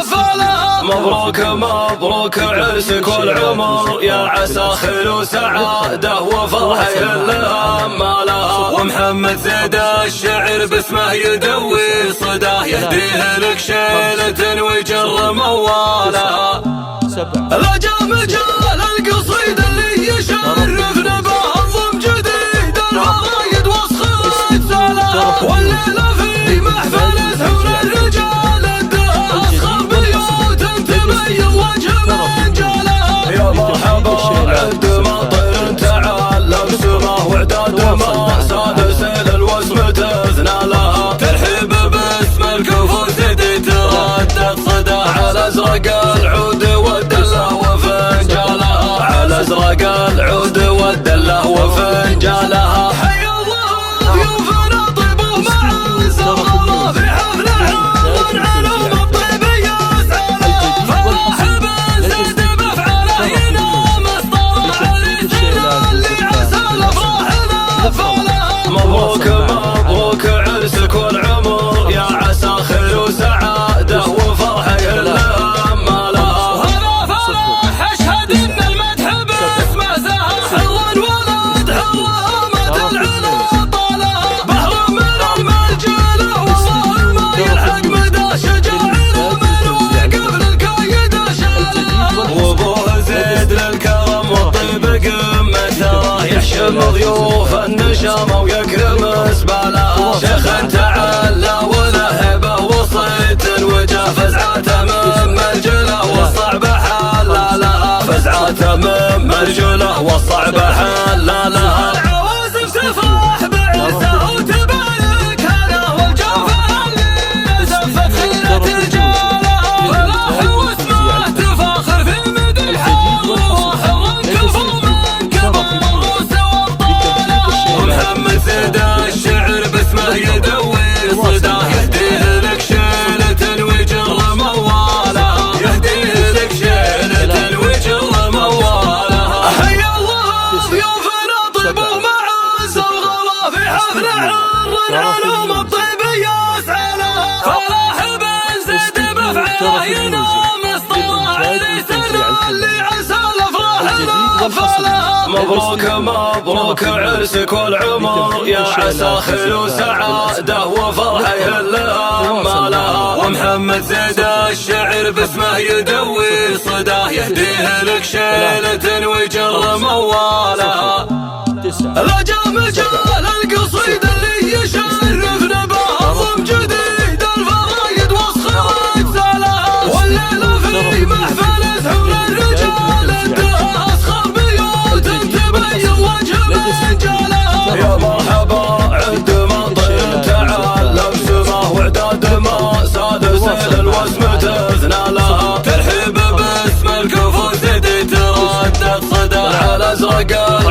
فلا. مبروك مبروك عرسك والعمر، يا عسى خير وسعادة وفرح يهلها مالها. ومحمد زيد الشعر باسمه يدوي صداه، يهديه لك شيلة ويجر موالها. رجا مجال القصيد اللي يشرفنا بهضم جديد الفرايد وصخرة سلام. والليلة في محفل سحور الرجال الدهر أصخر بيوت تبين وجه من جالها. يا مرحبا عد مطر تعلم سماه وعداد ما ساد سيل الوسم تثنى لها. ترحيب باسم الكفو زيدي تردد صدى على ازرق العود والدله وفنجالها. على ازرق العود والدله وفنجالها. حي الله ضيوفنا طيبوا مع الزغرة في حفل عرض علوم الطيب يسعلها. فرح بن زيد بافعاله ينام اسطر الرجال اللي عسى الافراح نفولها. مبروك مبروك عرسك والعمر، يا عسى خير وسعاده وفرح يهلها مالها. وهذا فرح اشهد ان المدح باسمه زهر حر الولد حرها مدى العلا طالها. بحر من المرجله والله ما يلحق مدى شجاعنا من وقف للكايد شالها. وابوه زيد للكرم والطيب قمه تراه، يحشم ضيوف النشامه ويكرم زبالها. شيخ تعلى وله هبه وصيت وجه فزعته من مرجله والصعب حلالها. فزعته من مرجله والصعب حلالها. العوازف تفرح بعرسه وتبارك هلا، والجوفه اللي زفت خيرة رجالها. فلاح واسمه تفاخر في مدحها، وحر كفو من كبر الروس وابطالها. ومحمد زيد الشعر باسمه يدوي صداه، يهديه لك شيلة ويجر موالها. يهديه لك شيلة ويجر موالها. حي الله ضيوفنا طيبوا مع الزغرة في حفل عرض علوم الطيب يسعلها. فلاح بن زيد بافعاله ينام اسطر الرجال اللي عسى الافراح نفولها. مبروك مبروك عرسك والعمر، يا عسى خير وسعاده وفرح يهلها مالها. ومحمد زيد الشعر باسمه يدوي صداه، يهديه لك شيلة ويجر موالها. رجا مجال القصيد اللي يشرفنا بهضم جديد الفرايد وصخرة سلام. والليلة في محفل سحور الرجال الدهر أصخر بيوت تبين وجه من جالها. يا مرحبا عد مطر تعلم سماه وعداد ما ساد سيل الوسم تثنى لها. ترحيب باسم الكفو زيدي تردد صدى على ازرق